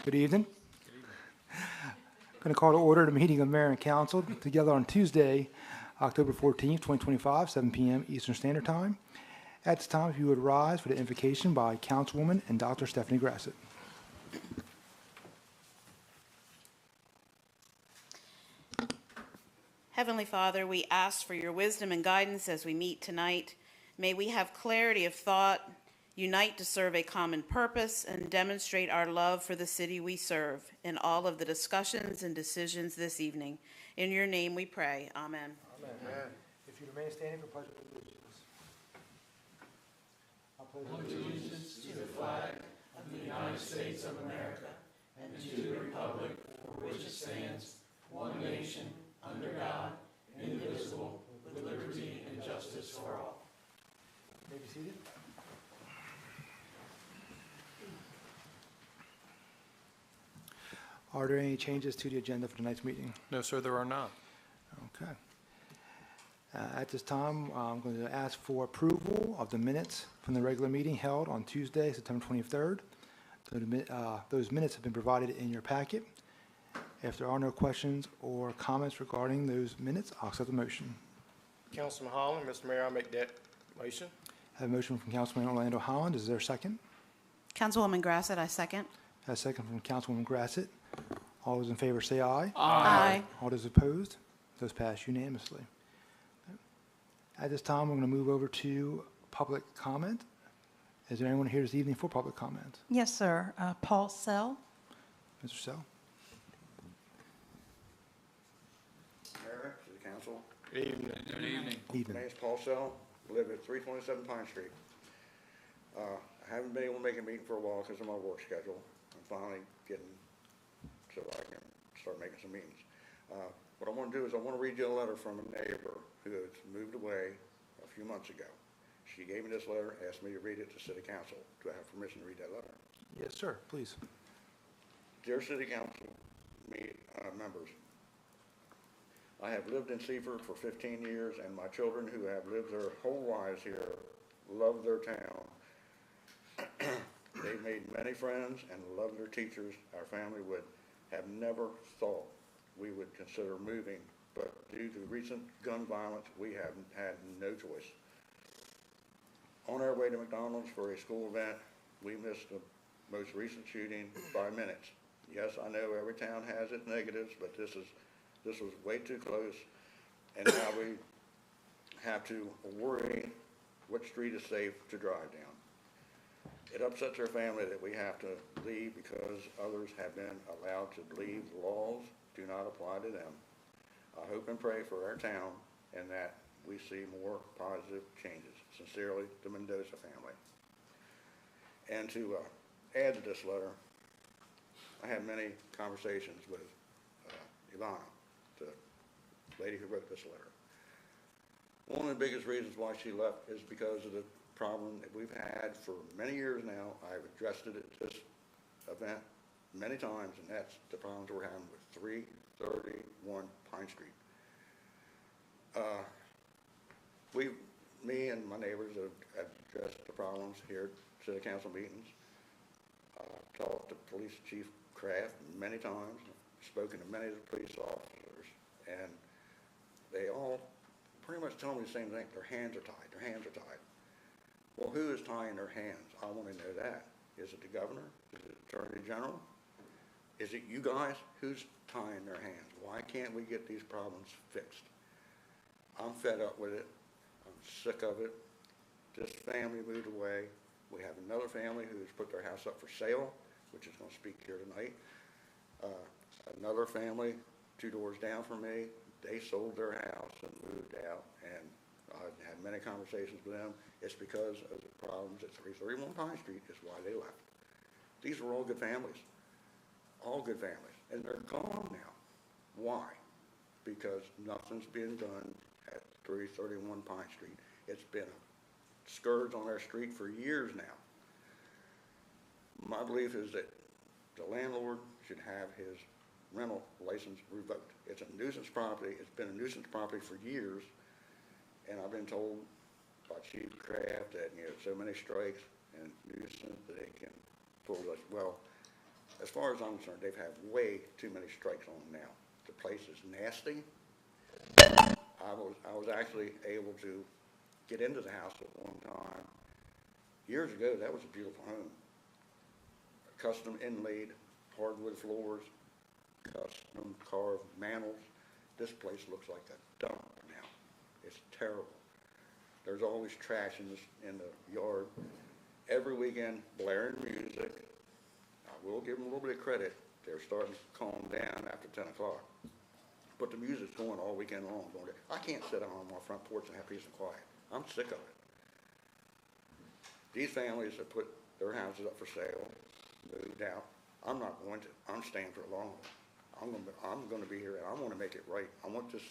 Good evening. I'm going to call to order the meeting of Mayor and Council together on Tuesday, October 14th, 2025, 7 p.m. Eastern Standard Time. At this time, if you would rise for the invocation by Councilwoman and Dr. Stephanie Grassett. Heavenly Father, we ask for your wisdom and guidance as we meet tonight. May we have clarity of thought, unite to serve a common purpose, and demonstrate our love for the city we serve in all of the discussions and decisions this evening. In your name we pray. Amen. Amen. If you remain standing for pledge of allegiance. I pledge allegiance to the flag of the United States of America and to the republic for which it stands, one nation, under God, indivisible, with liberty and justice for all. May be seated. Are there any changes to the agenda for tonight's meeting? No, sir, there are not. Okay. At this time, I'm going to ask for approval of the minutes from the regular meeting held on Tuesday, September 23rd. Those minutes have been provided in your packet. If there are no questions or comments regarding those minutes, I'll accept the motion. Councilman Holland, Mr. Mayor, I make that motion. I have a motion from Councilman Orlando Holland. Is there a second? Councilwoman Grassett, I second. I have a second from Councilwoman Grassett. All those in favor say aye. Aye. All those opposed? Those pass unanimously. At this time, we're going to move over to public comment. Is there anyone here this evening for public comment? Yes, sir. Paul Sell. Mr. Sell? Mayor, City Council. Good evening. Good evening. My Evening. name is Paul Sell, live at 327 Pine Street. I haven't been able to make a meeting for a while because of my work schedule. I'm finally getting so I can start making some meetings. What I want to do is I want to read you a letter from a neighbor who has moved away a few months ago. She gave me this letter, asked me to read it to City Council. Do I have permission to read that letter? Yes, sir. Please. Dear City Council members, I have lived in Seaford for 15 years, and my children who have lived their whole lives here love their town. They've made many friends and love their teachers. Our family would have never thought we would consider moving, but due to recent gun violence, we have had no choice. On our way to McDonald's for a school event, we missed the most recent shooting by minutes. Yes, I know every town has its negatives, but this was way too close, and now we have to worry what street is safe to drive down. It upsets our family that we have to leave because others have been allowed to leave. The laws do not apply to them. I hope and pray for our town and that we see more positive changes. Sincerely, the Mendoza family. And to add to this letter, I had many conversations with Ivana, the lady who wrote this letter. One of the biggest reasons why she left is because of the problem that we've had for many years now. I've addressed it at this event many times, and that's the problems we're having with 331 Pine Street. Me and my neighbors have addressed the problems here at City Council meetings. Talked to Police Chief Kraft many times, spoken to many of the police officers, and they all pretty much tell me the same thing. Their hands are tied. Their hands are tied. Well, who is tying their hands? I want to know that. Is it the governor? Is it the Attorney General? Is it you guys? Who's tying their hands? Why can't we get these problems fixed? I'm fed up with it. I'm sick of it. This family moved away. We have another family who's put their house up for sale, which is going to speak here tonight. Another family 2 doors down from me, they sold their house and moved out, and I've had many conversations with them. It's because of the problems at 331 Pine Street is why they left. These were all good families, and they're gone now. Why? Because nothing's being done at 331 Pine Street. It's been a scourge on our street for years now. My belief is that the landlord should have his rental license revoked. It's a nuisance property. It's been a nuisance property for years, and I've been told by Chief Kraft that, so many strikes and nuisance that they can pull us. Well, as far as I'm concerned, they've had way too many strikes on them now. The place is nasty. I was actually able to get into the house at one time. Years ago, that was a beautiful home. Custom inlaid hardwood floors, custom carved mantels. This place looks like a dump now. It's terrible. There's always trash in the yard. Every weekend, blaring music. I will give them a little bit of credit. They're starting to calm down after 10 o'clock. But the music's going all weekend long. I can't sit out on my front porch and have peace and quiet. I'm sick of it. These families have put their houses up for sale, moved out. I'm not going to. I'm staying for the long haul. I'm going to be here, and I want to make it right. I want this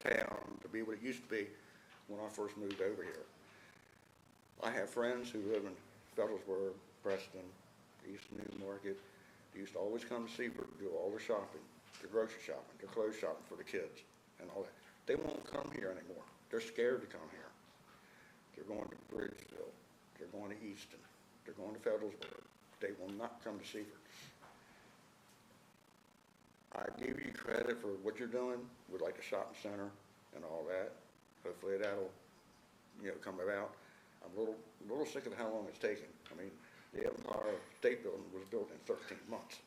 town to be what it used to be when I first moved over here. I have friends who live in Federalsburg, Preston, East Newmarket. They used to always come to Seaford to do all their shopping, their grocery shopping, their clothes shopping for the kids, and all that. They won't come here anymore. They're scared to come here. They're going to Bridgeville. They're going to Easton. They're going to Federalsburg. They will not come to Seaford. I give you credit for what you're doing with like the shopping center and all that. Hopefully that'll, come about. I'm a little sick of how long it's taking. I mean, the Empire State Building was built in 13 months.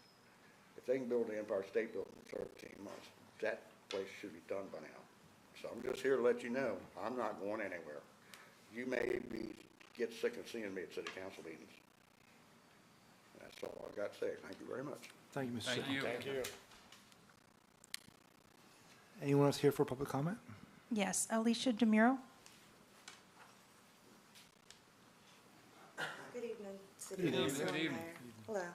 If they can build the Empire State Building in 13 months, that place should be done by now. So I'm just here to let you know, I'm not going anywhere. You may get sick of seeing me at city council meetings. That's all I've got to say. Thank you very much. Thank you, Mr. Thank Sitton. you. Thank you. Anyone else here for public comment? Yes, Alicia DeMuro. Good evening, City Good Council. evening. Good and evening. Mayor.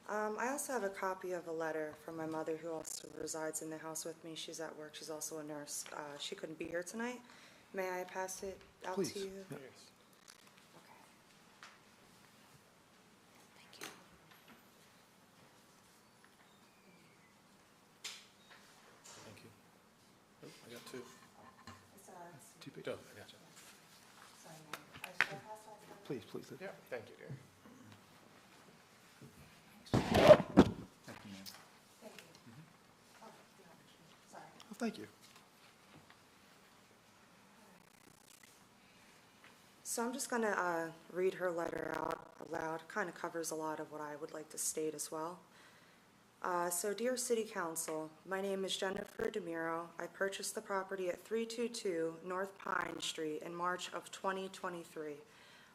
Hello. I also have a copy of a letter from my mother who also resides in the house with me. She's at work. She's also a nurse. She couldn't be here tonight. May I pass it out Please. to you? Yep. Okay. Thank you. Thank you. Oh, I got two. It's, Two Oh, people. I got you. sorry, Mayor. Should I pass that down? Please, please. Yeah, thank you, dear. Thank you. Oh, yeah, sorry. Well, thank you. So I'm just going to read her letter out aloud. Kind of covers a lot of what I would like to state as well. So, dear City Council, my name is Jennifer DeMuro. I purchased the property at 322 North Pine Street in March of 2023.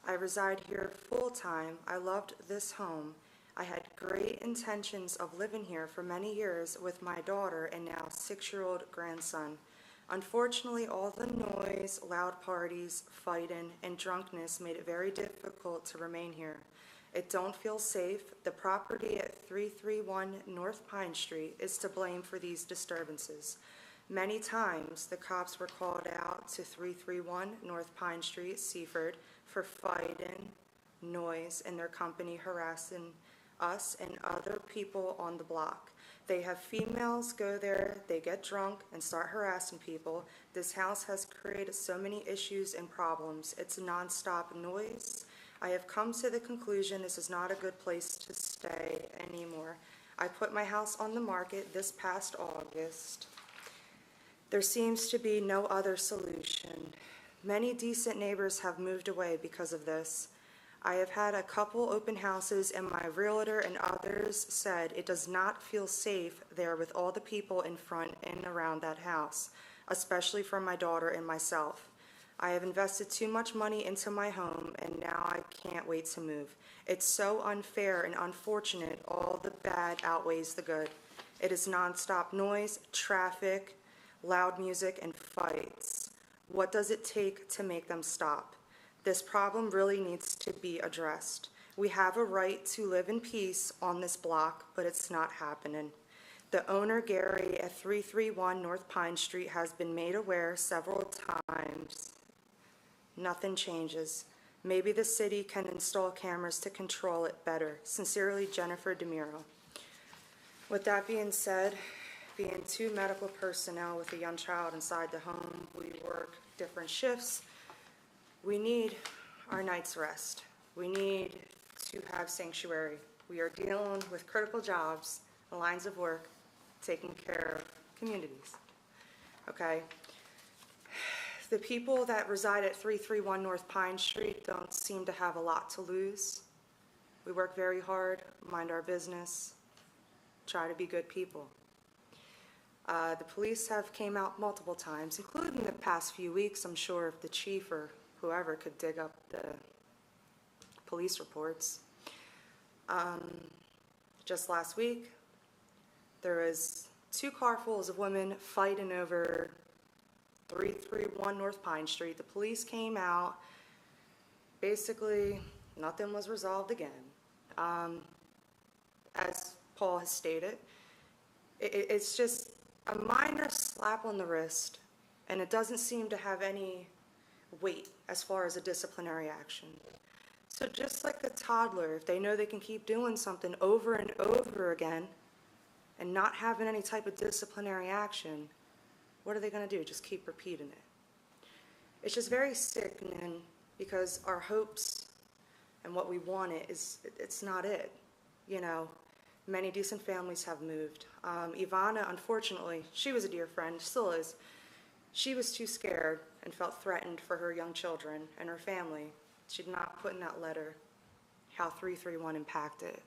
I reside here full-time. I loved this home. I had great intentions of living here for many years with my daughter and now 6-year-old grandson. Unfortunately, all the noise, loud parties, fighting, and drunkenness made it very difficult to remain here. It don't feel safe. The property at 331 North Pine Street is to blame for these disturbances. Many times, the cops were called out to 331 North Pine Street, Seaford, for fighting, noise, and their company harassing us and other people on the block. They have females go there, they get drunk and start harassing people. This house has created so many issues and problems. It's nonstop noise. I have come to the conclusion this is not a good place to stay anymore. I put my house on the market this past August. There seems to be no other solution. Many decent neighbors have moved away because of this. I have had a couple open houses and my realtor and others said it does not feel safe there with all the people in front and around that house, especially for my daughter and myself. I have invested too much money into my home and now I can't wait to move. It's so unfair and unfortunate. All the bad outweighs the good. It is nonstop noise, traffic, loud music, and fights. What does it take to make them stop? This problem really needs to be addressed. We have a right to live in peace on this block, but it's not happening. The owner, Gary, at 331 North Pine Street, has been made aware several times. Nothing changes. Maybe the city can install cameras to control it better. Sincerely, Jennifer DeMuro. With that being said, being 2 medical personnel with a young child inside the home, we work different shifts. We need our night's rest. We need to have sanctuary. We are dealing with critical jobs, lines of work, taking care of communities. Okay? The people that reside at 331 North Pine Street don't seem to have a lot to lose. We work very hard, mind our business, try to be good people. The police have came out multiple times, including the past few weeks. I'm sure if the chief or whoever could dig up the police reports. Just last week, there was 2 carfuls of women fighting over 331 North Pine Street. The police came out. Basically, nothing was resolved again. As Paul has stated, it's just a minor slap on the wrist, and it doesn't seem to have any weight as far as a disciplinary action. So just like a toddler, if they know they can keep doing something over and over again and not having any type of disciplinary action, what are they going to do? Just keep repeating it. It's just very sickening because our hopes and what we wanted it's not it. You know, many decent families have moved. Ivana, unfortunately, she was a dear friend, still is. She was too scared and felt threatened for her young children and her family. She did not put in that letter how 331 impacted.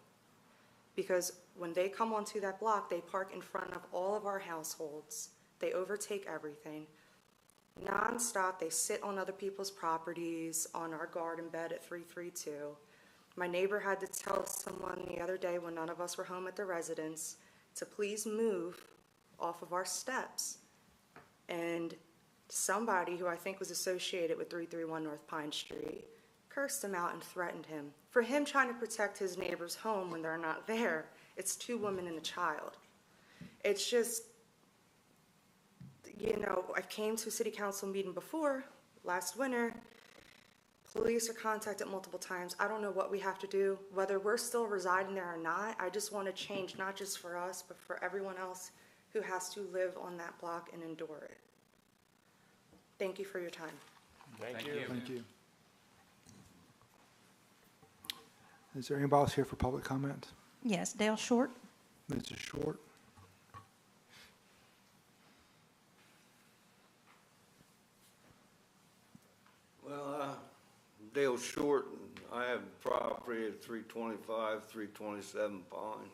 Because when they come onto that block, they park in front of all of our households. They overtake everything. Non-stop, they sit on other people's properties, on our garden bed at 332. My neighbor had to tell someone the other day when none of us were home at the residence to please move off of our steps. And somebody who I think was associated with 331 North Pine Street cursed him out and threatened him for him trying to protect his neighbor's home when they're not there. It's 2 women and a child. It's just, you know, I came to a city council meeting before, last winter. Police are contacted multiple times. I don't know what we have to do, whether we're still residing there or not. I just want to change, not just for us, but for everyone else who has to live on that block and endure it. Thank you for your time. Thank you. Thank you. Is there anybody else here for public comment? Yes, Dale Short. Mr. Short? Well, Dale Short, I have property at 325, 327 Pine.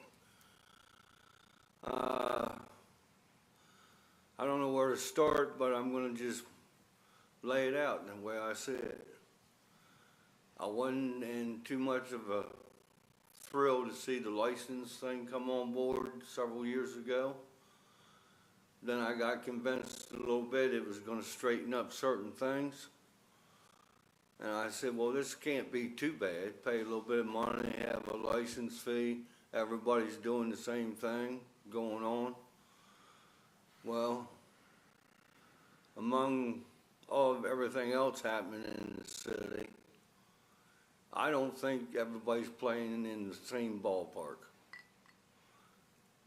I don't know where to start, but I'm going to just lay it out the way I see it. I wasn't in too much of a thrill to see the license thing come on board several years ago. Then I got convinced a little bit it was going to straighten up certain things. And I said, well, this can't be too bad. Pay a little bit of money, have a license fee. Everybody's doing the same thing going on. Well, among all of everything else happening in the city, I don't think everybody's playing in the same ballpark.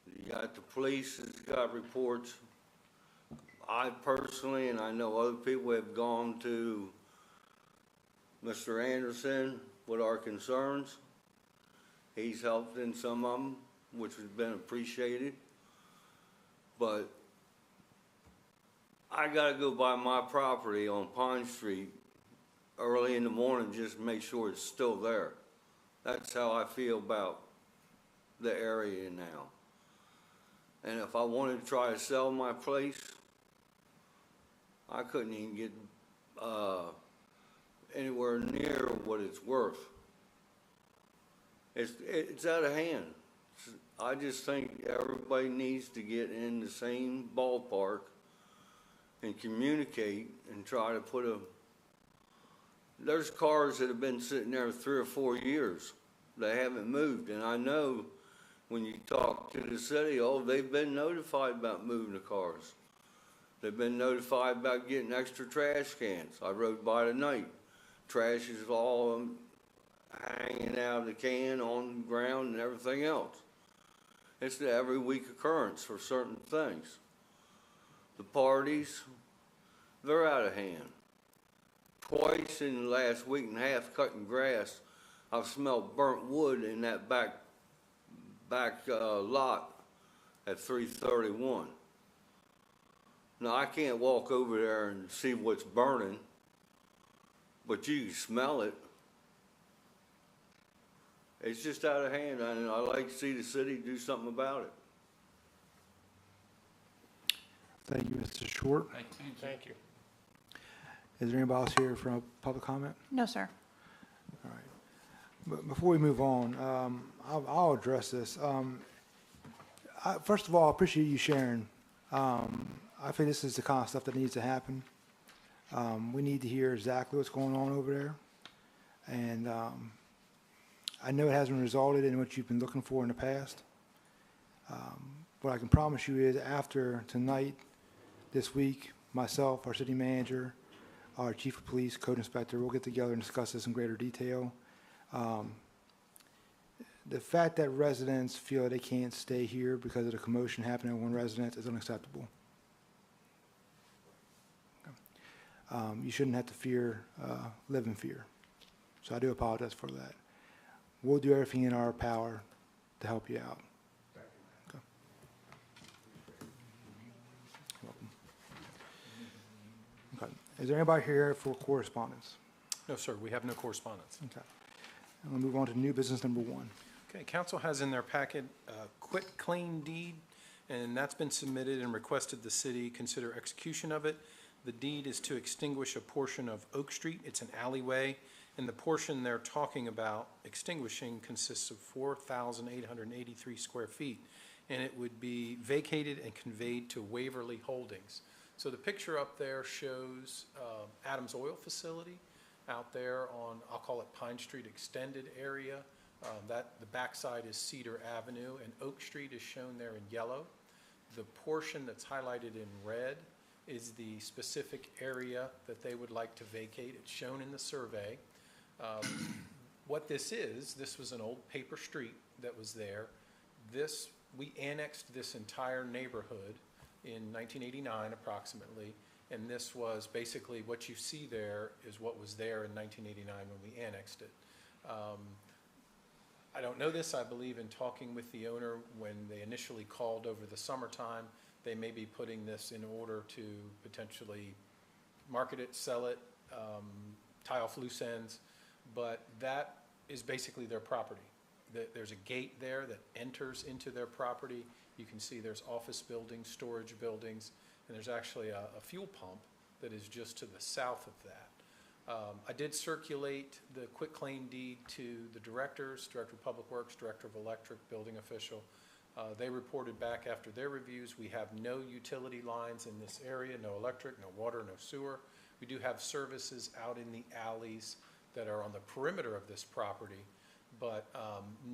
You got the police has got reports. I personally, and I know other people, have gone to Mr. Anderson with our concerns. He's helped in some of them, which has been appreciated. But I gotta go by my property on Pine Street early in the morning just to make sure it's still there. That's how I feel about the area now. And if I wanted to try to sell my place, I couldn't even get anywhere near what it's worth. It's out of hand. I just think everybody needs to get in the same ballpark and communicate and try to put a... There's cars that have been sitting there 3 or 4 years. They haven't moved. And I know when you talk to the city, oh, they've been notified about moving the cars. They've been notified about getting extra trash cans. I rode by tonight. Trash is all hanging out of the can on the ground and everything else. It's an every week occurrence for certain things. The parties, they're out of hand. Twice in the last week and a half cutting grass, I've smelled burnt wood in that back back lot at 331. Now, I can't walk over there and see what's burning, but you can smell it. It's just out of hand, and I'd like to see the city do something about it. Thank you, Mr. Short. Thank you. Is there anybody else here for a public comment? No, sir. All right. But before we move on, I'll address this. First of all, I appreciate you sharing. I think this is the kind of stuff that needs to happen. We need to hear exactly what's going on over there. And I know it hasn't resulted in what you've been looking for in the past. What I can promise you is after tonight, this week, myself, our city manager, our chief of police, code inspector, we'll get together and discuss this in greater detail. The fact that residents feel they can't stay here because of the commotion happening at one residence is unacceptable. You shouldn't have to live in fear. So I do apologize for that. We'll do everything in our power to help you out. Okay. Welcome. Okay. Is there anybody here for correspondence? No, sir, we have no correspondence. Okay. I'm going to move on to new business number 1. Okay, council has in their packet a quitclaim deed, and that's been submitted and requested the city consider execution of it. The deed is to extinguish a portion of Oak Street. It's an alleyway, and the portion they're talking about extinguishing consists of 4,883 square feet, and it would be vacated and conveyed to Waverly Holdings. So the picture up there shows Adams Oil Facility out there on, I'll call it Pine Street Extended area. The backside is Cedar Avenue, and Oak Street is shown there in yellow. The portion that's highlighted in red is the specific area that they would like to vacate. It's shown in the survey. What this was an old paper street that was there. We annexed this entire neighborhood in 1989 approximately, and this was basically what you see there is what was there in 1989 when we annexed it. I don't know this. I believe in talking with the owner when they initially called over the summertime, they may be putting this in order to potentially market it, sell it, tie off loose ends, but that is basically their property. There's a gate there that enters into their property. You can see there's office buildings, storage buildings, and there's actually a fuel pump that is just to the south of that. I did circulate the quitclaim deed to the directors, Director of Public Works, Director of Electric, Building Official. They reported back after their reviews, we have no utility lines in this area, no electric, no water, no sewer. We do have services out in the alleys that are on the perimeter of this property, but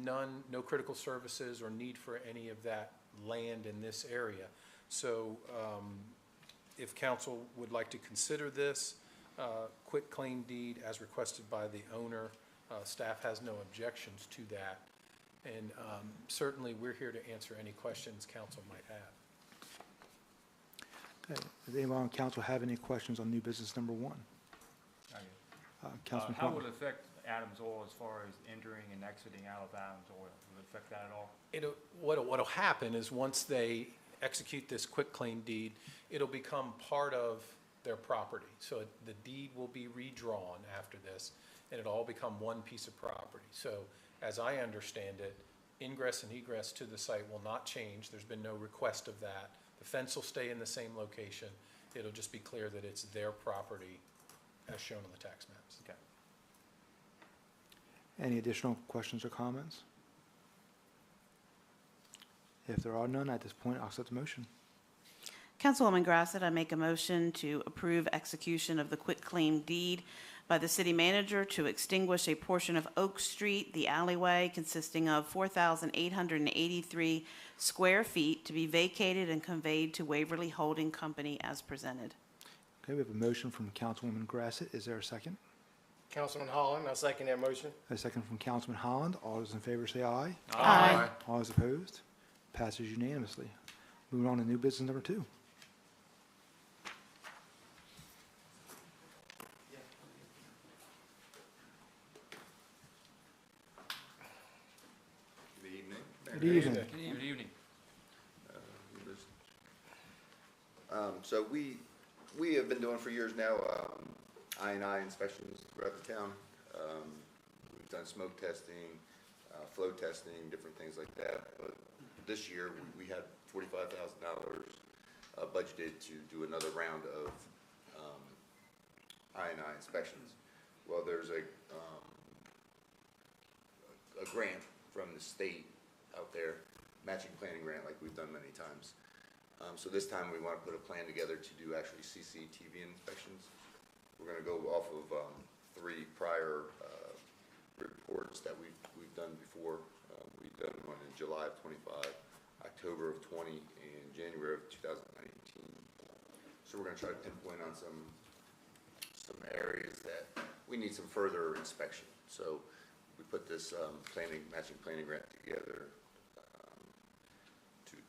no critical services or need for any of that land in this area. So if council would like to consider this quitclaim deed as requested by the owner, staff has no objections to that. And certainly we're here to answer any questions council might have. Okay. Does anyone on council have any questions on new business number 1? Councilman How Plum. will it affect Adams Oil as far as entering and exiting out of Adams Oil? Will it affect that at all? What'll happen is once they execute this quitclaim deed, it'll become part of their property. So the deed will be redrawn after this, and it'll all become one piece of property. So as I understand it, ingress and egress to the site will not change. There's been no request of that. The fence will stay in the same location. It'll just be clear that it's their property as shown on the tax maps. Okay. Any additional questions or comments? If there are none, at this point, I'll accept the motion. Councilwoman Grassett, I make a motion to approve execution of the quitclaim deed by the city manager to extinguish a portion of Oak Street, the alleyway consisting of 4,883 square feet to be vacated and conveyed to Waverly Holding Company as presented. Okay, we have a motion from Councilwoman Grassett. Is there a second? Councilman Holland, I second that motion. A second from Councilman Holland. All those in favor say aye. Aye. All those opposed? Passes unanimously. Moving on to new business number 2. Good evening. Good Good evening. Good evening. So we have been doing for years now, I&I inspections throughout the town. We've done smoke testing, flow testing, different things like that. But this year, we had $45,000 budgeted to do another round of I&I inspections. Well, there's a grant from the state out there, matching planning grant like we've done many times. So this time we want to put a plan together to do actually CCTV inspections. We're going to go off of 3 prior reports that we've done before. We've done one in July of 25, October of 20, and January of 2019. So we're going to try to pinpoint on some areas that we need some further inspection. So we put this matching planning grant together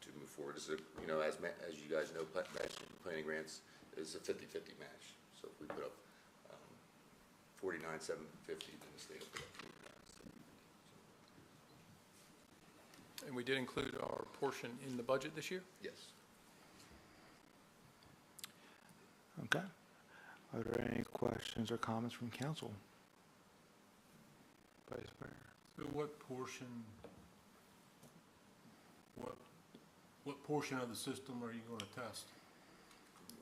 to move forward. This is as you guys know, matching planning grants is a 50-50 match. So if we put up 49,750, then the state will put up 49. And we did include our portion in the budget this year? Yes. Okay. Are there any questions or comments from council? Vice Mayor. So what portion of the system are you going to test?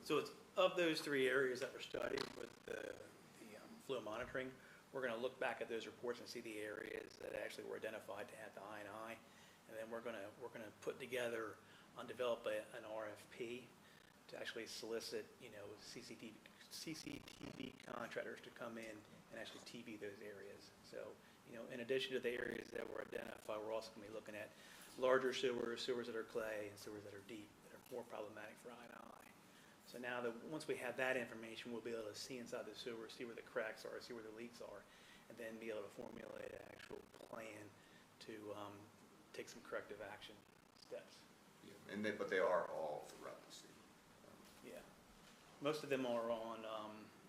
So it's of those 3 areas that we're studying with the flow monitoring, we're going to look back at those reports and see the areas that actually were identified to have the I&I, and then we're going to put together and develop an RFP to actually solicit, CCTV contractors to come in and actually TV those areas. So, in addition to the areas that were identified, we're also going to be looking at larger sewers that are clay, and sewers that are deep, that are more problematic for I&I. So now that once we have that information, we'll be able to see inside the sewer, see where the cracks are, see where the leaks are, and then be able to formulate an actual plan to take some corrective action steps. Yeah, but they are all throughout the city. Yeah, most of them are on,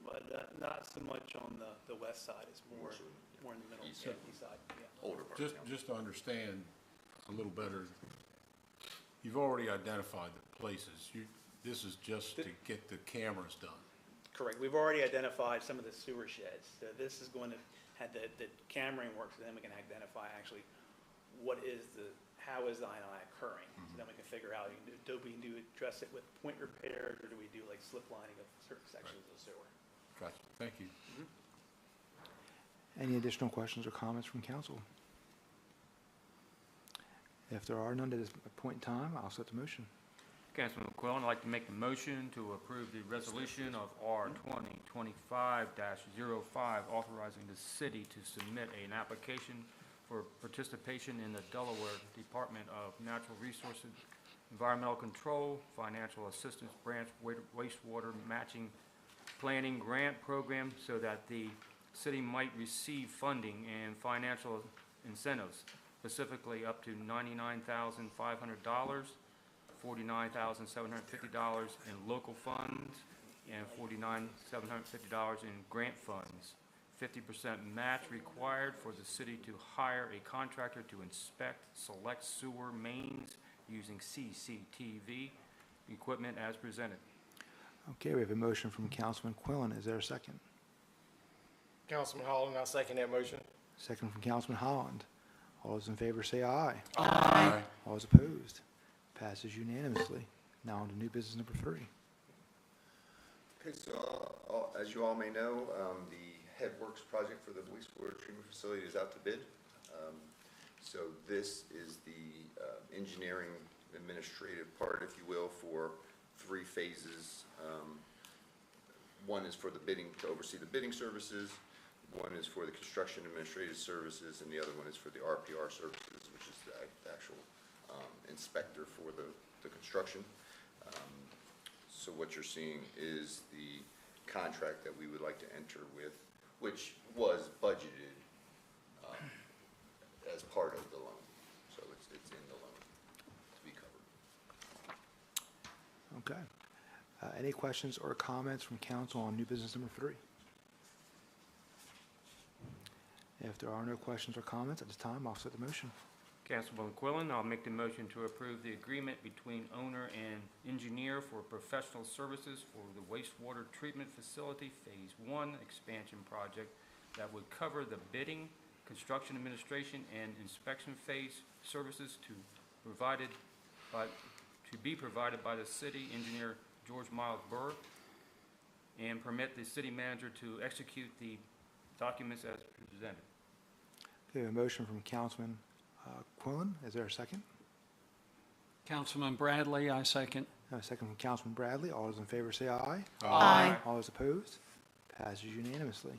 but not so much on the west side. It's more in the middle, east side. Yeah. Older part. Just to understand a little better, you've already identified the places. This is just to get the cameras done. Correct. We've already identified some of the sewer sheds. So this is going to have the cammering works, and then we can identify actually how is the I&I occurring. So then we can figure out, do we address it with point repairs, or do we do like slip lining of certain sections of the sewer? Gotcha. Thank you. Any additional questions or comments from council? If there are none at this point in time, I'll set the motion. Councilman McQuillan, I'd like to make the motion to approve the resolution of R 2025-05, authorizing the city to submit an application for participation in the Delaware Department of Natural Resources, Environmental Control, Financial Assistance Branch Wastewater Matching Planning Grant Program, so that the city might receive funding and financial incentives, specifically up to $99,500, $49,750 in local funds, and $49,750 in grant funds. 50% match required for the city to hire a contractor to inspect select sewer mains using CCTV equipment as presented. Okay, we have a motion from Councilman Quillen. Is there a second? Councilman Holland, I'll second that motion. Second from Councilman Holland. All those in favor say aye. Aye. All those opposed? Passes unanimously. Now on to new business number 3. Okay, so as you all may know, the Headworks project for the wastewater treatment facility is out to bid. So this is the engineering administrative part, if you will, for 3 phases. One is for the bidding, to oversee the bidding services. One is for the construction administrative services, and the other one is for the RPR services, which is the actual inspector for the construction. So what you're seeing is the contract that we would like to enter with, which was budgeted as part of the loan. So it's in the loan to be covered. Okay. Any questions or comments from council on new business number 3? If there are no questions or comments at this time, I'll set the motion. Councilman Quillen, I'll make the motion to approve the agreement between owner and engineer for professional services for the wastewater treatment facility Phase 1 expansion project that would cover the bidding, construction administration, and inspection phase services to be provided by the city engineer George Miles Burr, and permit the city manager to execute the documents as presented. We have a motion from Councilman Quillen. Is there a second? Councilman Bradley, I second. A second from Councilman Bradley. All those in favor say aye. Aye. All those opposed? Passes unanimously.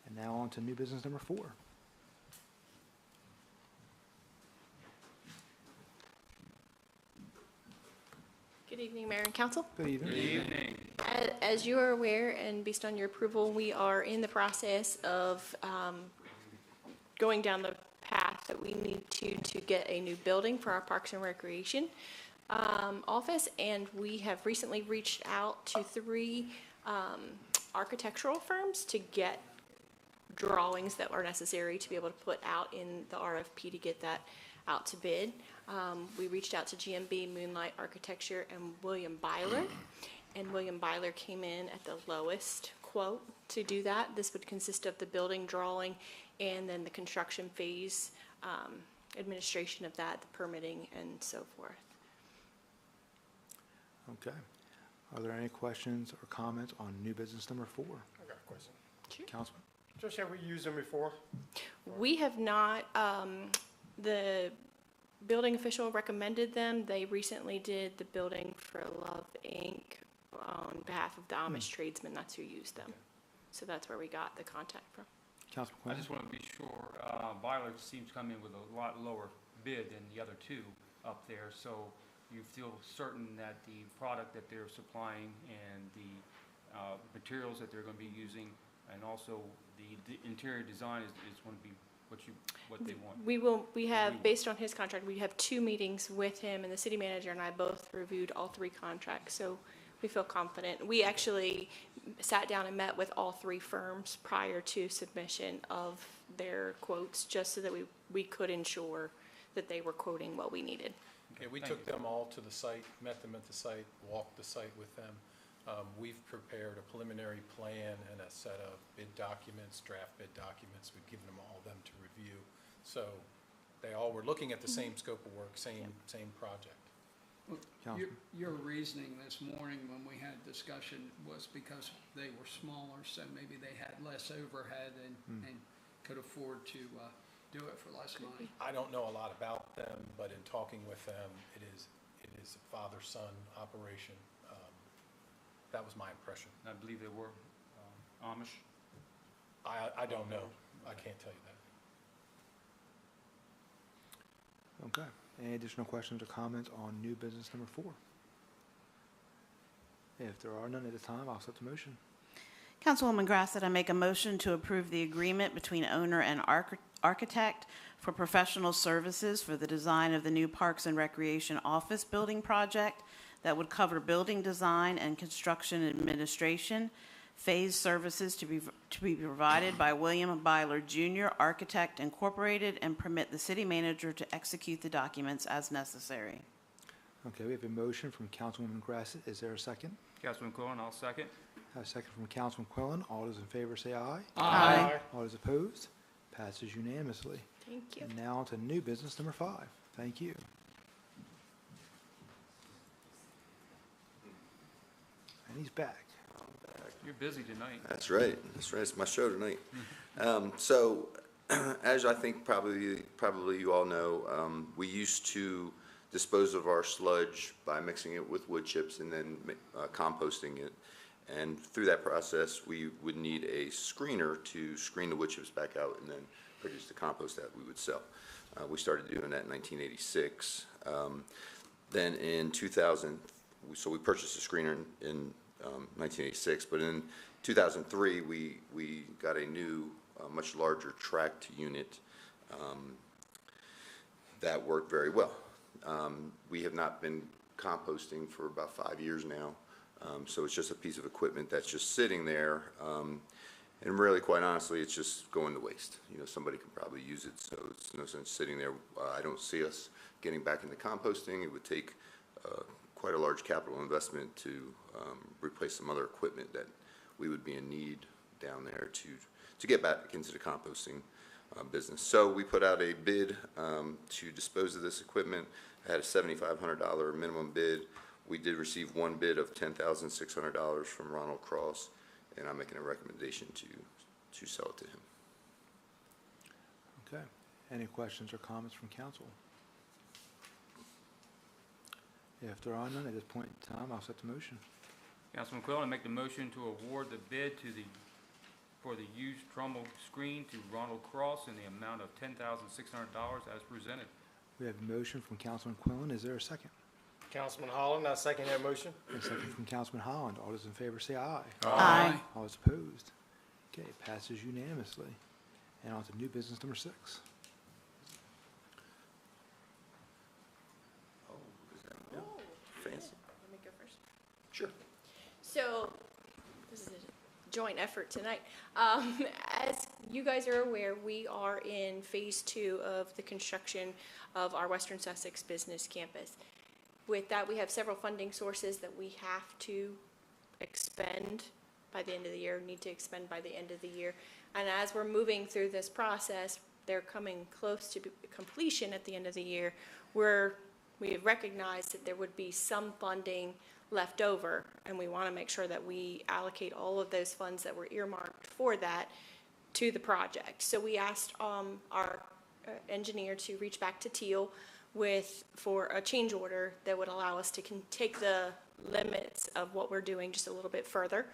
And now on to new business number 4. Good evening, Mayor and Council. Good evening. Good evening. As you are aware, and based on your approval, we are in the process of going down the path that we need to get a new building for our Parks and Recreation office, and we have recently reached out to 3 architectural firms to get drawings that are necessary to be able to put out in the RFP to get that out to bid. We reached out to GMB, Moonlight Architecture, and William Byler, and William Byler came in at the lowest quote to do that. This would consist of the building drawing and then the construction phase administration of that, the permitting, and so forth. Okay. Are there any questions or comments on new business number 4? I got a question. Sure. Councilman? Trish, have we used them before? We have not, the building official recommended them. They recently did the building for Love Inc. on behalf of the Amish tradesmen. That's who used them. So that's where we got the contact from. Councilman I Quillen? just want to be sure, Byler seems to come in with a lot lower bid than the other 2 up there, so you feel certain that the product that they're supplying and the materials that they're going to be using, and also the interior design is going to be what they want? We have, based on his contract, we have 2 meetings with him, and the city manager and I both reviewed all 3 contracts, so we feel confident. We actually sat down and met with all 3 firms prior to submission of their quotes, just so that we could ensure that they were quoting what we needed. Yeah, we took them all to the site, met them at the site, walked the site with them. We've prepared a preliminary plan and a set of bid documents, draft bid documents. We've given them all them to review. So they all were looking at the same scope of work, same project. Your reasoning this morning when we had discussion was because they were smaller, so maybe they had less overhead and could afford to do it for less money. I don't know a lot about them, but in talking with them, it is a father-son operation. That was my impression. I believe they were Amish. I don't know. I can't tell you that. Okay. Any additional questions or comments on new business number 4? If there are none at this time, I'll accept the motion. Councilwoman Grassett, I make a motion to approve the agreement between owner and architect for professional services for the design of the new Parks and Recreation office building project that would cover building design and construction administration, phase services to be provided by William Byler Jr., Architect Incorporated, and permit the city manager to execute the documents as necessary. Okay, we have a motion from Councilwoman Grassett. Is there a second? Councilman Quillen, I'll second. A second from Councilman Quillen. All those in favor say aye. Aye. All those opposed? Passes unanimously. Thank you. And now on to new business number 5. Thank you. And he's back. You're busy tonight. That's right. That's right. It's my show tonight. So, as I think probably you all know, we used to dispose of our sludge by mixing it with wood chips and then composting it. And through that process, we would need a screener to screen the wood chips back out and then produce the compost that we would sell. We started doing that in 1986. Then in 2000, so we purchased a screener in 1986, but in 2003, we got a new, much larger tracked unit that worked very well. We have not been composting for about 5 years now, so it's just a piece of equipment that's just sitting there. And really, quite honestly, it's just going to waste. You know, somebody could probably use it, so it's no sense sitting there. I don't see us getting back into composting. It would take quite a large capital investment to replace some other equipment that we would be in need down there to get back into the composting business. So we put out a bid to dispose of this equipment. I had a $7,500 minimum bid. We did receive one bid of $10,600 from Ronald Cross, and I'm making a recommendation to sell it to him. Okay. Any questions or comments from council? If there are none, at this point in time, I'll set the motion. Councilman Quillen, I make the motion to award the bid for the used trommel screen to Ronald Cross in the amount of $10,600 as presented. We have a motion from Councilman Quillen. Is there a second? Councilman Holland, I second that motion. A second from Councilman Holland. All those in favor say aye. Aye. All those opposed? Okay, it passes unanimously. And on to new business number 6. Oh, is that fancy? Let me go first. Sure. So, this is a joint effort tonight. As you guys are aware, we are in phase 2 of the construction of our Western Sussex Business Campus. With that, we have several funding sources that we have to expend by the end of the year, need to expend by the end of the year. And as we're moving through this process, they're coming close to completion at the end of the year, we have recognized that there would be some funding left over, and we want to make sure that we allocate all of those funds that were earmarked for that to the project. So we asked our engineer to reach back to Teal for a change order that would allow us to take the limits of what we're doing just a little bit further.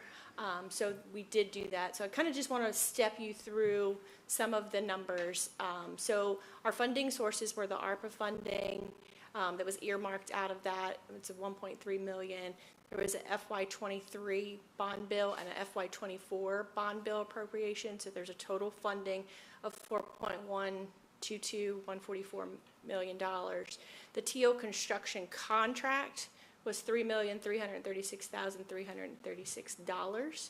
So we did do that. So I kind of just want to step you through some of the numbers. So our funding sources were the ARPA funding that was earmarked out of that. It's a $1.3 million. There was an FY23 bond bill and an FY24 bond bill appropriation. So there's a total funding of $4.144 million. The Teal construction contract was $3,336,336.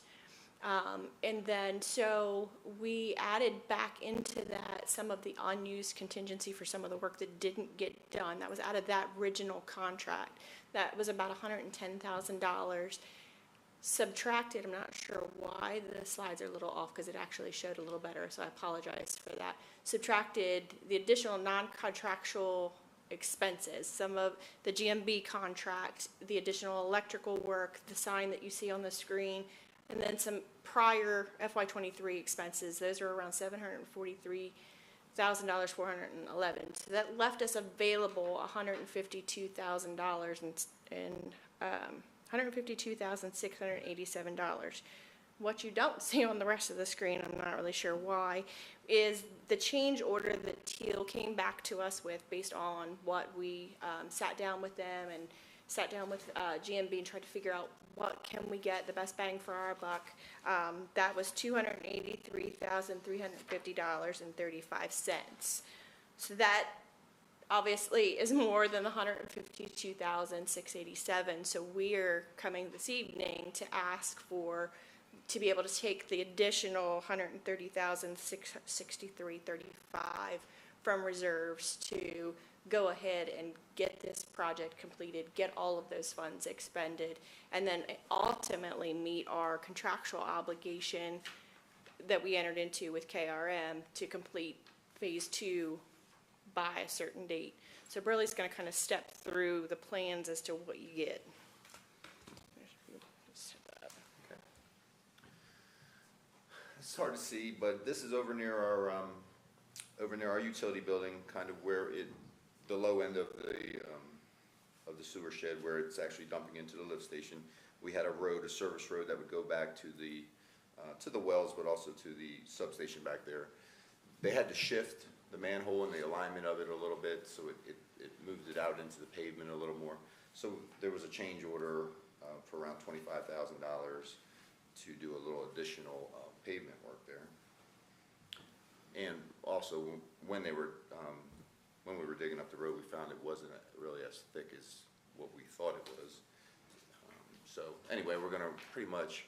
And then so we added back into that some of the unused contingency for some of the work that didn't get done. That was out of that original contract. That was about $110,000. Subtracted, I'm not sure why the slides are a little off because it actually showed a little better, so I apologize for that. Subtracted the additional non-contractual expenses, some of the GMB contract, the additional electrical work, the sign that you see on the screen, and then some prior FY23 expenses. Those are around $743,411. So that left us available $152,000 and $152,687. What you don't see on the rest of the screen, I'm not really sure why, is the change order that Teal came back to us with based on what we sat down with them and sat down with GMB and tried to figure out what can we get the best bang for our buck. That was $283,350.35. So that obviously is more than the $152,687. So we're coming this evening to ask to be able to take the additional $130,663.35 from reserves to go ahead and get this project completed, get all of those funds expended, and then ultimately meet our contractual obligation that we entered into with KRM to complete phase 2 by a certain date. So Burley's going to kind of step through the plans as to what you get. It's hard to see, but this is over near our utility building, kind of where the low end of the sewer shed, where it's actually dumping into the lift station. We had a service road that would go back to the wells, but also to the substation back there. They had to shift the manhole and the alignment of it a little bit, so it moved it out into the pavement a little more. So there was a change order for around $25,000 to do a little additional pavement work there. And also, when we were digging up the road, we found it wasn't really as thick as what we thought it was. So anyway, we're gonna pretty much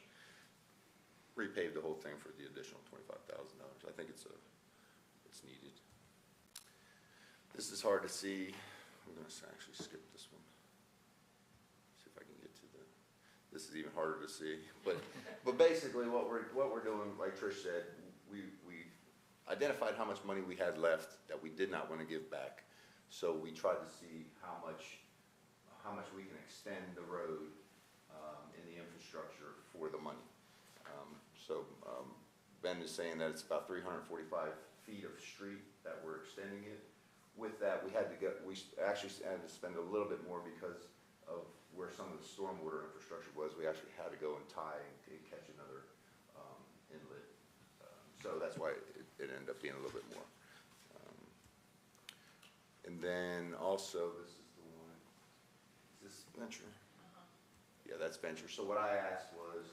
repave the whole thing for the additional $25,000. I think it's needed. This is hard to see. I'm going to actually skip this one. See if I can get to the. This is even harder to see. But basically, what we're doing, like Trish said, we identified how much money we had left that we did not want to give back. So we tried to see how much we can extend the road in the infrastructure for the money. Ben is saying that it's about 345 feet of street that we're extending it. With that, we actually had to spend a little bit more because of where some of the stormwater infrastructure was. We actually had to go and tie and catch another inlet. So that's why it ended up being a little bit more. And then also, this is the one, is this Venture? Yeah, that's Venture. So what I asked was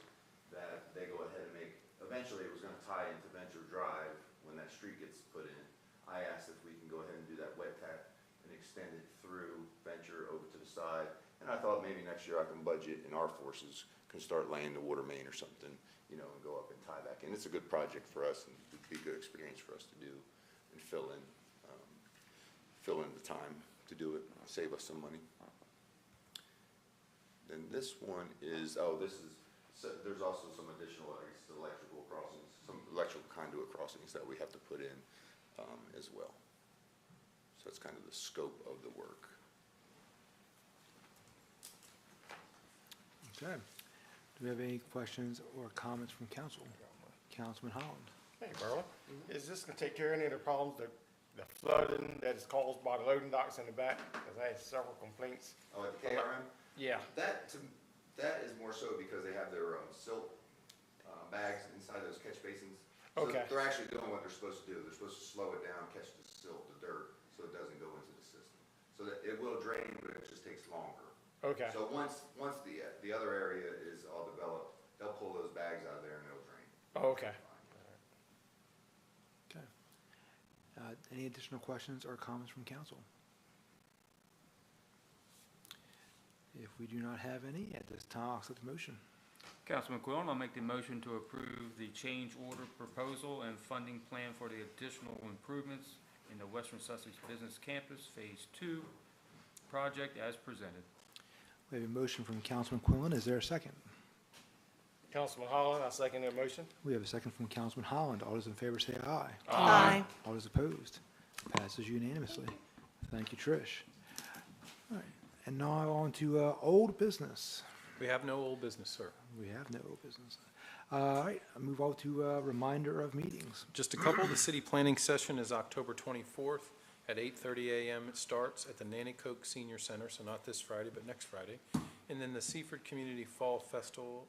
that they go ahead and eventually it was gonna tie into Venture Drive when that street gets put in. I asked if we can go ahead and do that wet tap and extend it through Venture over to the side. And I thought maybe next year I can budget and our forces can start laying the water main or something, and go up and tie back in. It's a good project for us and it'd be a good experience for us to do and fill in the time to do it, save us some money. Then this one is, there's also some additional, electrical crossings, some electrical conduit crossings that we have to put in as well. So that's kind of the scope of the work. Okay. Do we have any questions or comments from council? Councilman Holland. Hey, Merle, is this gonna take care of any of the problems, the flooding that is caused by the loading docks in the back? Because I had several complaints. Oh, at the KRM? Yeah. That is more so because they have their silt bags inside those catch basins. So Okay. they're actually doing what they're supposed to do. They're supposed to slow it down, catch the silt, the dirt, so it doesn't go into the system. So that it will drain, but it just takes longer. Okay. So once the other area is all developed, they'll pull those bags out of there and it'll drain. Oh, okay. Okay. Any additional questions or comments from council? If we do not have any, at this time, I'll accept the motion. Councilman Quillen, I'll make the motion to approve the change order proposal and funding plan for the additional improvements in the Western Sussex Business Campus Phase 2 project as presented. We have a motion from Councilman Quillen. Is there a second? Councilman Holland, I second that motion. We have a second from Councilman Holland. All those in favor say aye. Aye. All those opposed? Passes unanimously. Thank you, Trish. All right, and now on to old business. We have no old business, sir. We have no old business. All right, I'll move on to a reminder of meetings. Just a couple. The city planning session is October 24th at 8:30 a.m. It starts at the Nanticoke Senior Center, so not this Friday, but next Friday. And then the Seaford Community Fall Festival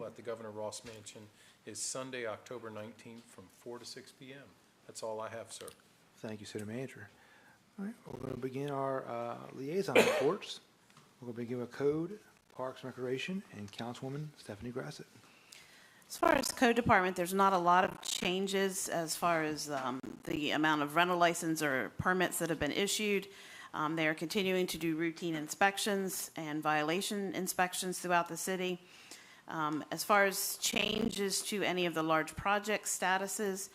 at the Governor Ross Mansion is Sunday, October 19th from 4 to 6 p.m. That's all I have, sir. Thank you, City Manager. All right, we're going to begin our liaison reports. We're going to begin with Code, Parks and Recreation, and Councilwoman Stephanie Grassett. As far as Code Department, there's not a lot of changes as far as the amount of rental license or permits that have been issued. They are continuing to do routine inspections and violation inspections throughout the city. As far as changes to any of the large project statuses,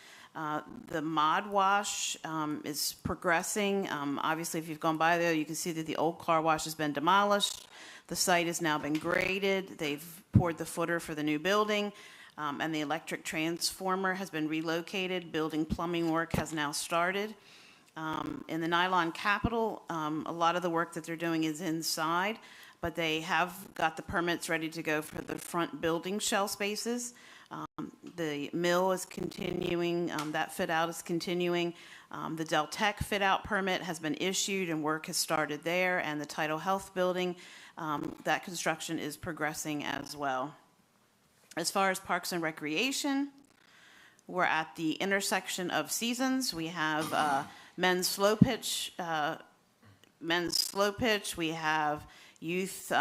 the mod wash is progressing. Obviously, if you've gone by there, you can see that the old car wash has been demolished. The site has now been graded. They've poured the footer for the new building, and the electric transformer has been relocated. Building plumbing work has now started. In the Nylon Capitol, a lot of the work that they're doing is inside, but they have got the permits ready to go for the front building shell spaces. The mill is continuing, that fit out is continuing. The Deltec fit out permit has been issued and work has started there, and the Tidal Health building, that construction is progressing as well. As far as Parks and Recreation, we're at the intersection of seasons. We have men's slow pitch, we have youth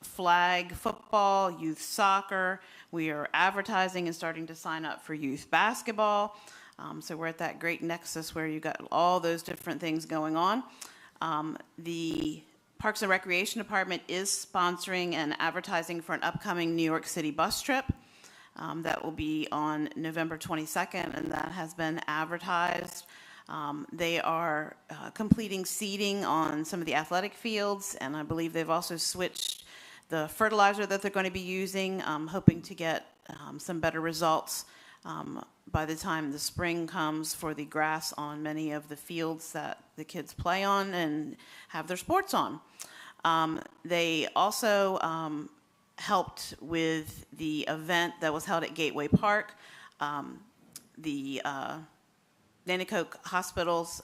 flag football, youth soccer. We are advertising and starting to sign up for youth basketball. So we're at that great nexus where you've got all those different things going on. The Parks and Recreation Department is sponsoring and advertising for an upcoming New York City bus trip. That will be on November 22nd, and that has been advertised. They are completing seeding on some of the athletic fields, and I believe they've also switched the fertilizer that they're going to be using, hoping to get some better results by the time the spring comes for the grass on many of the fields that the kids play on and have their sports on. They also helped with the event that was held at Gateway Park, the Nanticoke Hospital's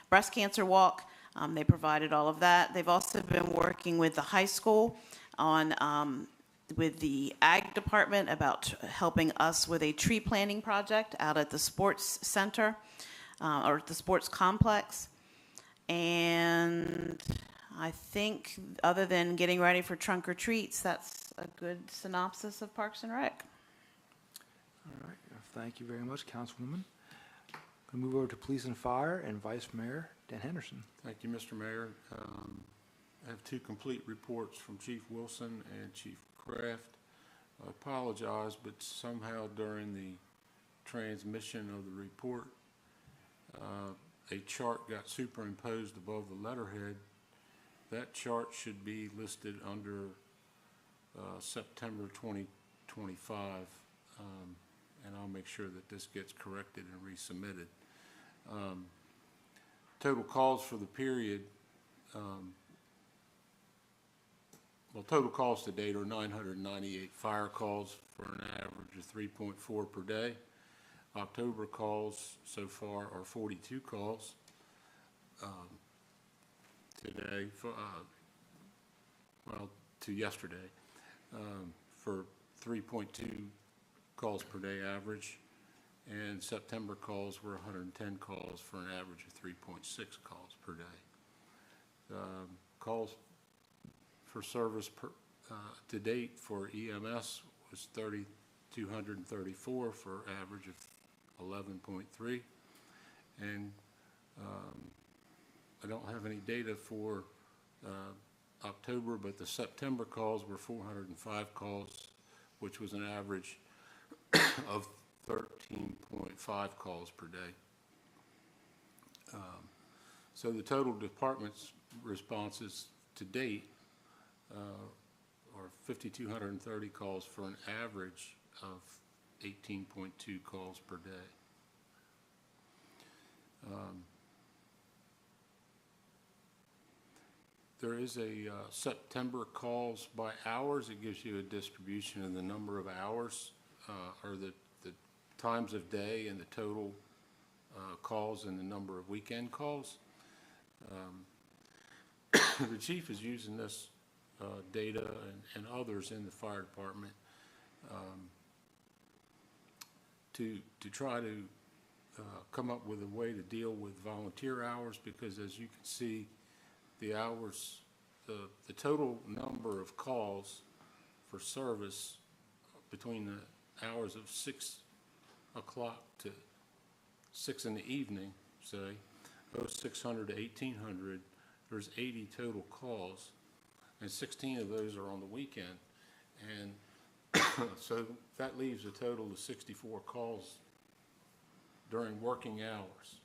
breast cancer walk. They provided all of that. They've also been working with the high school on with the ag department about helping us with a tree planting project out at the sports center or the sports complex. And I think other than getting ready for trunk or treats, that's a good synopsis of Parks and Rec. All right, thank you very much, Councilwoman. We'll move over to Police and Fire and Vice Mayor Dan Henderson. Thank you, Mr. Mayor. I have two complete reports from Chief Wilson and Chief Kraft. I apologize, but somehow during the transmission of the report, a chart got superimposed above the letterhead. That chart should be listed under September 2025, and I'll make sure that this gets corrected and resubmitted. Total calls for the period, total calls to date are 998 fire calls for an average of 3.4 per day. October calls so far are 42 calls today, to yesterday, for 3.2 calls per day average, and September calls were 110 calls for an average of 3.6 calls per day. Calls for service to date for EMS was 3,234 for average of 11.3, and I don't have any data for October, but the September calls were 405 calls, which was an average of 13.5 calls per day. So the total department's responses to date are 5,230 calls for an average of 18.2 calls per day. There is a September calls by hours. It gives you a distribution of the number of hours or the times of day and the total calls and the number of weekend calls. The chief is using this data and others in the fire department to try to come up with a way to deal with volunteer hours, because as you can see, the hours, the total number of calls for service between the hours of 6 o'clock to 6 in the evening, say, 0600 to 1800, there's 80 total calls, and 16 of those are on the weekend. And so that leaves a total of 64 calls during working hours,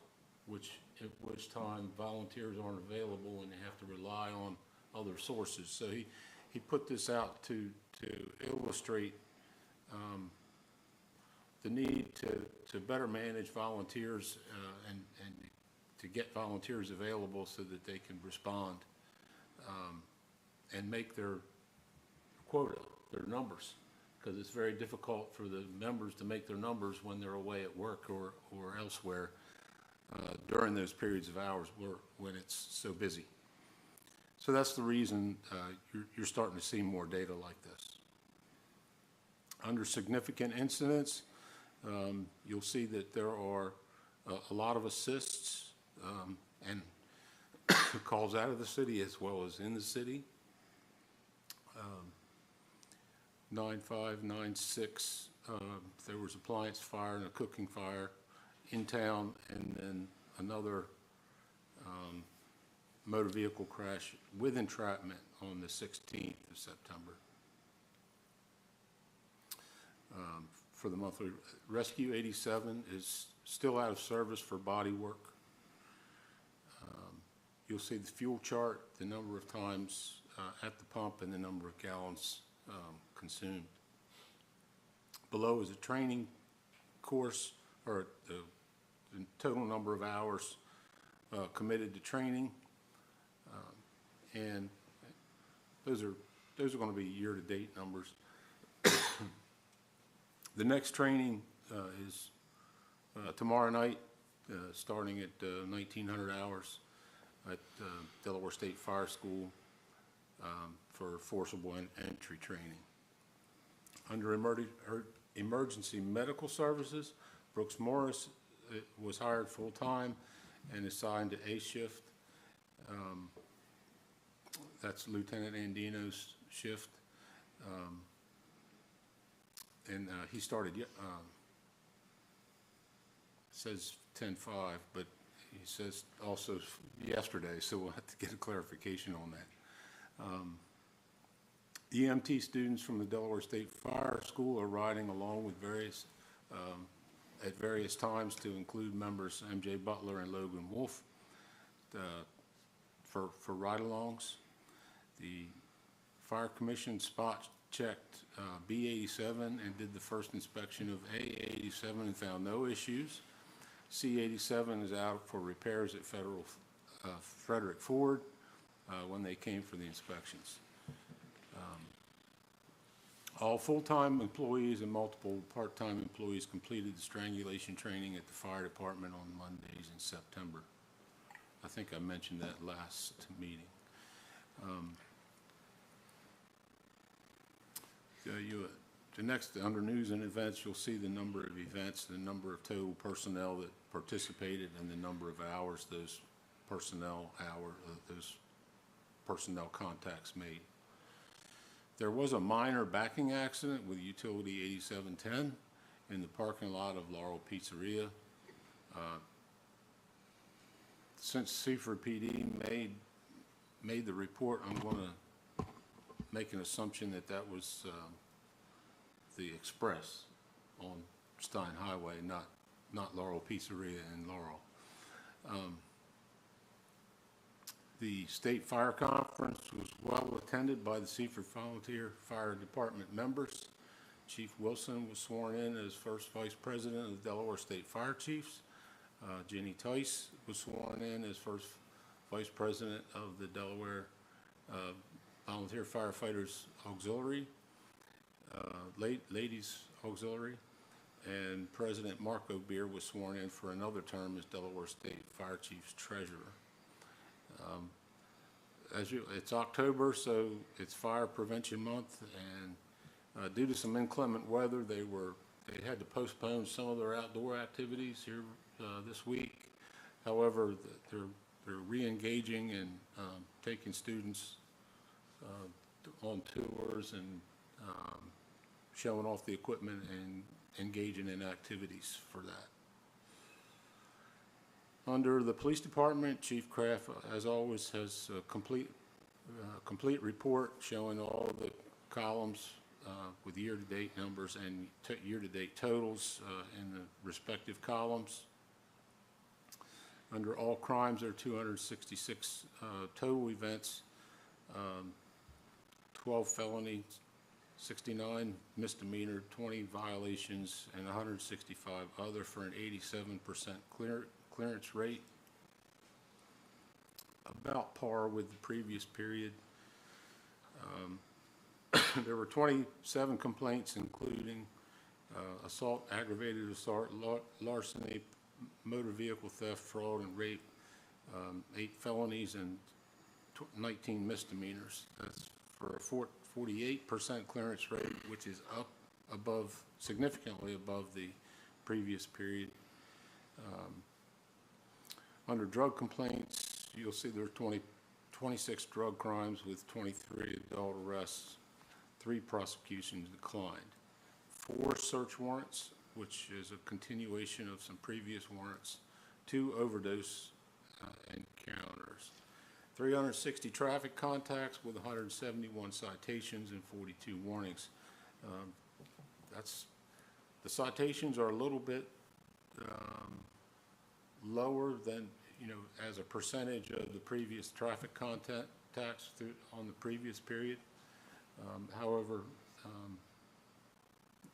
at which time volunteers aren't available and they have to rely on other sources. So he put this out to illustrate the need to better manage volunteers and to get volunteers available so that they can respond and make their quota, their numbers, because it's very difficult for the members to make their numbers when they're away at work or elsewhere during those periods of hours when it's so busy. So that's the reason you're starting to see more data like this. Under significant incidents, you'll see that there are a lot of assists and calls out of the city as well as in the city. 9596, there was appliance fire and a cooking fire in town, and then another motor vehicle crash with entrapment on the 16th of September. for the monthly. Rescue 87 is still out of service for body work. You'll see the fuel chart, the number of times at the pump, and the number of gallons consumed. Below is a training course, or the total number of hours committed to training, and those are going to be year-to-date numbers. The next training is tomorrow night, starting at 1,900 hours at Delaware State Fire School for forcible entry training. Under emergency medical services, Brooks Morris was hired full-time and assigned to A shift. That's Lieutenant Andino's shift. And he started, it says 10/5, but he says also yesterday, so we'll have to get a clarification on that. EMT students from the Delaware State Fire School are riding along with at various times, to include members MJ Butler and Logan Wolf for ride-alongs. The Fire Commission spot checked B87 and did the first inspection of A87 and found no issues. C87 is out for repairs at Frederick Ford when they came for the inspections. All full-time employees and multiple part-time employees completed the strangulation training at the fire department on Mondays in September. I think I mentioned that last meeting. The next, under news and events, you'll see the number of events, the number of total personnel that participated, and the number of hours those personnel contacts made. There was a minor backing accident with Utility 8710 in the parking lot of Laurel Pizzeria. Since Seaford PD made the report, I'm going to make an assumption that that was the Express on Stein Highway, not Laurel Pizzeria in Laurel. The State Fire Conference was well attended by the Seaford Volunteer Fire Department members. Chief Wilson was sworn in as first Vice President of the Delaware State Fire Chiefs. Jenny Tice was sworn in as first Vice President of the Delaware Volunteer Firefighters Auxiliary, Ladies Auxiliary, and President Marco Beer was sworn in for another term as Delaware State Fire Chiefs Treasurer. It's October, so it's Fire Prevention Month, and due to some inclement weather, they had to postpone some of their outdoor activities here this week. However, they're re-engaging and taking students on tours and showing off the equipment and engaging in activities for that. Under the police department, Chief Kraft, as always, has a complete report showing all the columns with year-to-date numbers and year-to-date totals in the respective columns. Under all crimes, there are 266 total events, 12 felonies, 69 misdemeanor, 20 violations, and 165 other, for an 87% clearance rate, about par with the previous period. There were 27 complaints, including assault, aggravated assault, larceny, motor vehicle theft, fraud, and rape, 8 felonies, and 19 misdemeanors. That's for a 48% clearance rate, which is significantly above the previous period. Under drug complaints, you'll see there are 26 drug crimes with 23 adult arrests, 3 prosecutions declined, 4 search warrants, which is a continuation of some previous warrants, 2 overdose encounters, 360 traffic contacts with 171 citations and 42 warnings. That's The citations are a little bit lower than, as a percentage of the previous traffic content tax on the previous period. However,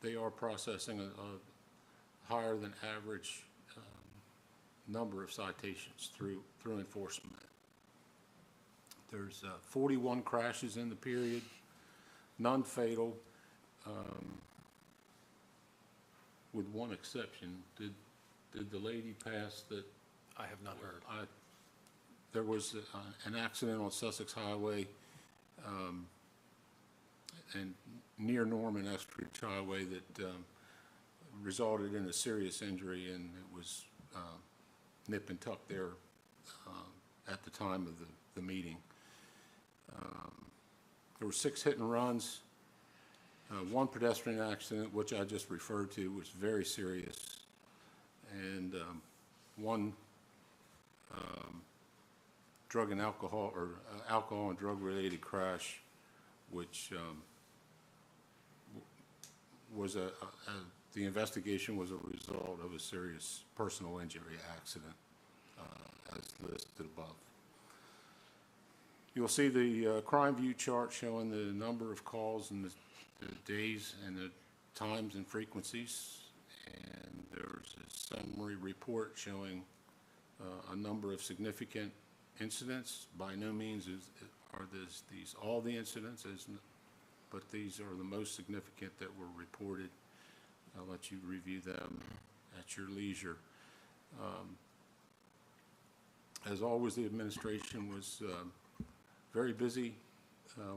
they are processing a higher than average number of citations through enforcement. There's 41 crashes in the period, none fatal, with one exception. Did the lady pass that? I have not heard. There was an accident on Sussex Highway and near Norman Estridge Highway that resulted in a serious injury, and it was nip and tuck there at the time of the meeting. There were 6 hit and runs. One pedestrian accident, which I just referred to, was very serious, and one drug and alcohol, or alcohol and drug-related crash, which was the investigation was a result of a serious personal injury accident, as listed above. You'll see the crime view chart showing the number of calls and the days and the times and frequencies, and there's a summary report showing a number of significant incidents. By no means are these all the incidents, but these are the most significant that were reported. I'll let you review them at your leisure. As always, the administration was very busy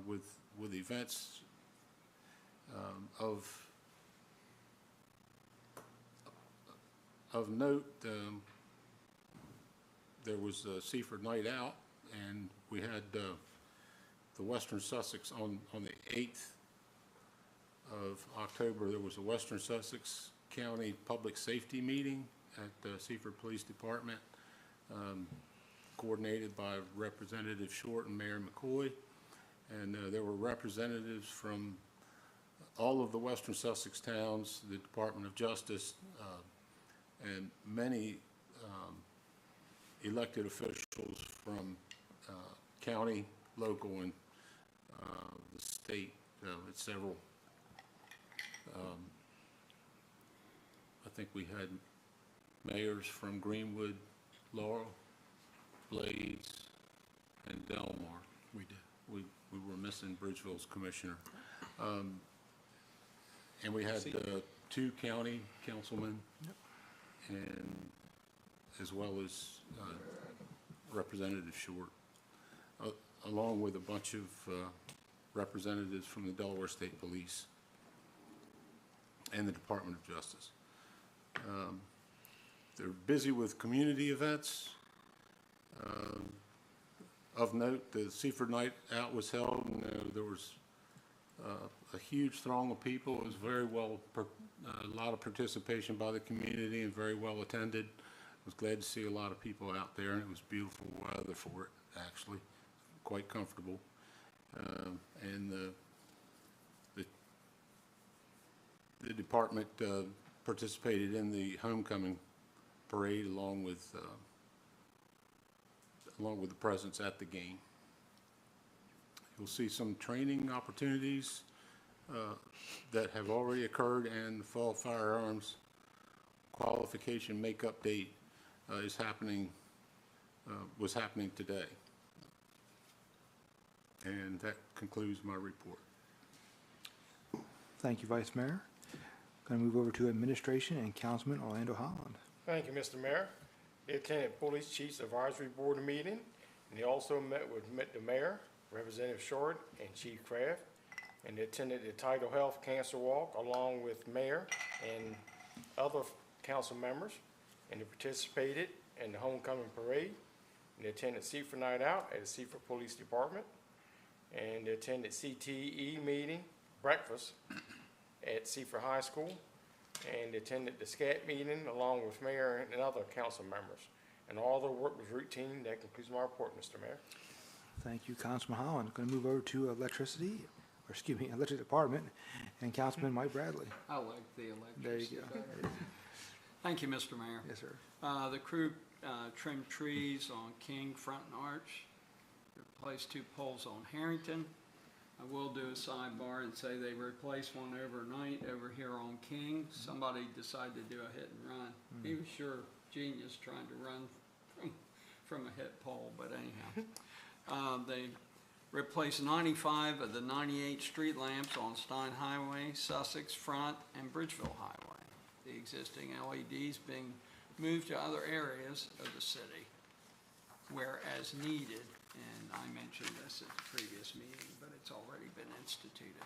with events of note. There was a Seaford Night Out, and we had the Western Sussex on the 8th of October. There was a Western Sussex County Public Safety meeting at the Seaford Police Department, coordinated by Representative Short and Mayor McCoy, and there were representatives from all of the Western Sussex towns, the Department of Justice, and many elected officials from county, local, and the state. At several, I think we had mayors from Greenwood, Laurel, Blades, and Delmar. We did. We were missing Bridgeville's commissioner. And we had 2 county councilmen, and as well as Representative Short, along with a bunch of representatives from the Delaware State Police and the Department of Justice. They're busy with community events. Of note, the Seaford Night Out was held, and there was a huge throng of people. It was very well, a lot of participation by the community and very well attended. I was glad to see a lot of people out there, and it was beautiful weather for it, actually, quite comfortable. And the department participated in the homecoming parade along with the presence at the game. You'll see some training opportunities that have already occurred, and the fall firearms qualification makeup date was happening today. And that concludes my report. Thank you, Vice Mayor. Going to move over to Administration and Councilman Orlando Holland. Thank you, Mr. Mayor. They attended Police Chiefs Advisory Board meeting, and they also met the mayor, Representative Short, and Chief Kraft, and they attended the Tidal Health Cancer Walk along with mayor and other council members, and they participated in the homecoming parade, and they attended Seaford Night Out at the Seaford Police Department, and they attended CTE meeting, breakfast at Seaford High School, and they attended the SCAT meeting along with mayor and other council members. And all the work was routine. That concludes my report, Mr. Mayor. Thank you, Councilman Holland. Going to move over to Electricity. or excuse me, Electric Department, and Councilman Mike Bradley. I like the electricity. There you go. better. Thank you, Mr. Mayor. Yes, sir. The crew trimmed trees on King, Front, and Arch. Replaced 2 poles on Harrington. I will do a sidebar and say they replaced one overnight over here on King. Somebody decided to do a hit and run. He was sure genius trying to run from a hit pole, but anyhow. They replaced 95 of the 98 street lamps on Stein Highway, Sussex Front, and Bridgeville Highway. The existing LEDs being moved to other areas of the city where as needed, and I mentioned this at the previous meeting, but it's already been instituted.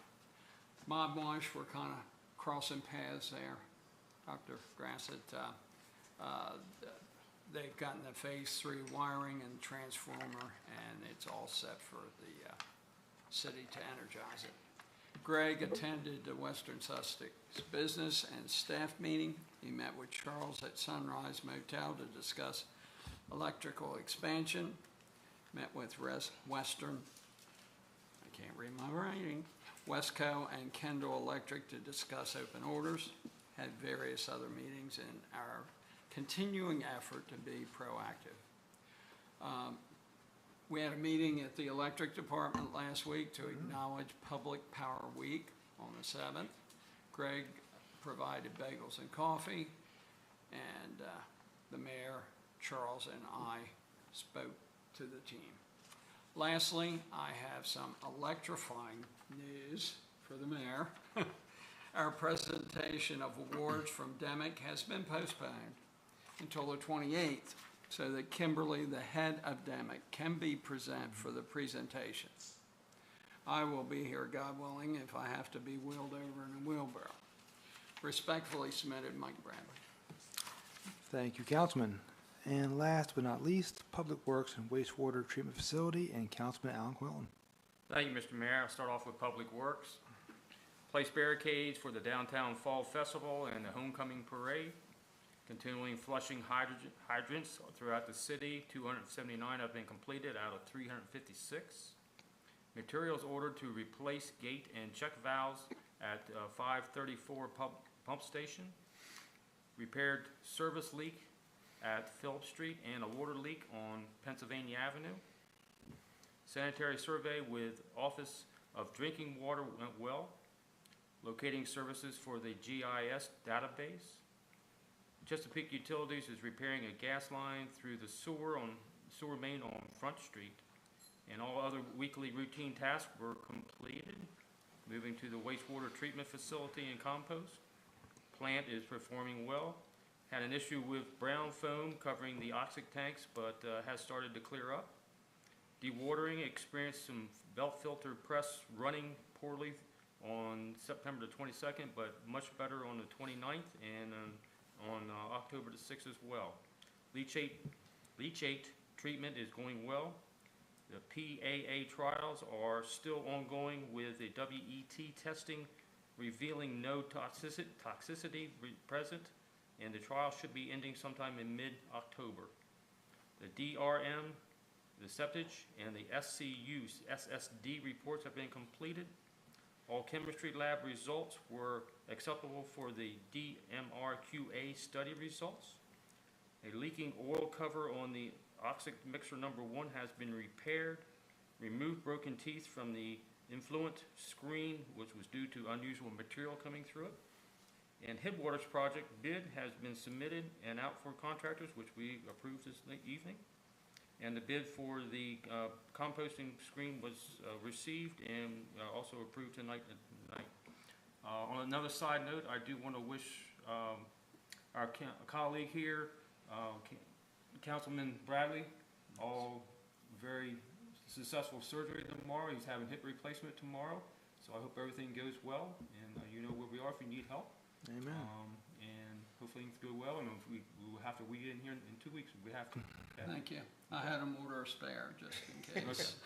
Bob Marsh, we're kind of crossing paths there. Dr. Grassett, they've gotten the phase 3 wiring and transformer, and it's all set for the city to energize it. Greg attended the Western Sussex Business and Staff meeting. He met with Charles at Sunrise Motel to discuss electrical expansion. Met with Western, I can't read my writing, Westco and Kendall Electric to discuss open orders. Had various other meetings in our continuing effort to be proactive. We had a meeting at the electric department last week to acknowledge Public Power Week on the 7th. Greg provided bagels and coffee, and the mayor, Charles, and I spoke to the team. Lastly, I have some electrifying news for the mayor. Our presentation of awards from DEMIC has been postponed until the 28th, so that Kimberly, the head of DEMIC, can be present for the presentation. I will be here, God willing, if I have to be wheeled over in a wheelbarrow. Respectfully submitted, Mike Bradley. Thank you, Councilman. And last but not least, Public Works and Wastewater Treatment Facility, and Councilman Alan Quillen. Thank you, Mr. Mayor. I'll start off with Public Works. Place barricades for the Downtown Fall Festival and the Homecoming Parade. Continuing flushing hydrants throughout the city. 279 have been completed out of 356. Materials ordered to replace gate and check valves at 534 pump station. Repaired service leak at Phillips Street and a water leak on Pennsylvania Avenue. Sanitary survey with Office of Drinking Water went well. Locating services for the GIS database. Chesapeake Utilities is repairing a gas line through the sewer main on Front Street. And all other weekly routine tasks were completed. Moving to the wastewater treatment facility and compost. Plant is performing well. Had an issue with brown foam covering the oxic tanks, but has started to clear up. Dewatering experienced some belt filter press running poorly on September the 22nd, but much better on the 29th and on October the 6th as well. Leachate treatment is going well. The PAA trials are still ongoing with the WET testing revealing no toxicity present, and the trial should be ending sometime in mid-October. The DRM, the septage, and the SSD reports have been completed. All chemistry lab results were acceptable for the DMRQA study results. A leaking oil cover on the oxic mixer number 1 has been repaired. Removed broken teeth from the influent screen, which was due to unusual material coming through it. And Headwaters project bid has been submitted and out for contractors, which we approved this evening. And the bid for the composting screen was received and also approved tonight. On another side note, I do want to wish our colleague here, Councilman Bradley, all very successful surgery tomorrow. He's having hip replacement tomorrow, so I hope everything goes well, and you know where we are if you need help. Amen. And hopefully things go well, and if we will have to weed in here in 2 weeks if we have to. Okay? Thank you. I had him order a spare just in case.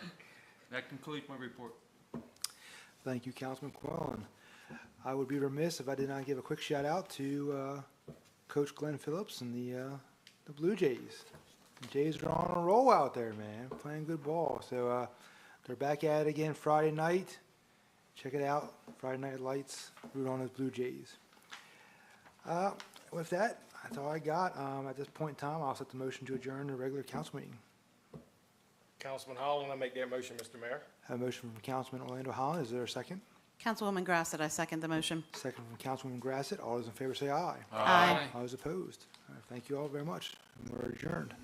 That concludes my report. Thank you, Councilman Quillen. I would be remiss if I did not give a quick shout out to Coach Glenn Phillips and the Blue Jays. The Jays are on a roll out there, man, playing good ball. So they're back at it again Friday night check it out. Friday Night Lights, root on those Blue Jays. With that, that's all I got. At this point in time, I'll set the motion to adjourn the regular council meeting. Councilman Holland, I make that motion, Mr. Mayor. I have a motion from Councilman Orlando Holland. Is there a second? Councilwoman Grassett, I second the motion. Second from Councilwoman Grassett. All those in favor say aye. Aye. All those opposed. All right, thank you all very much. We're adjourned.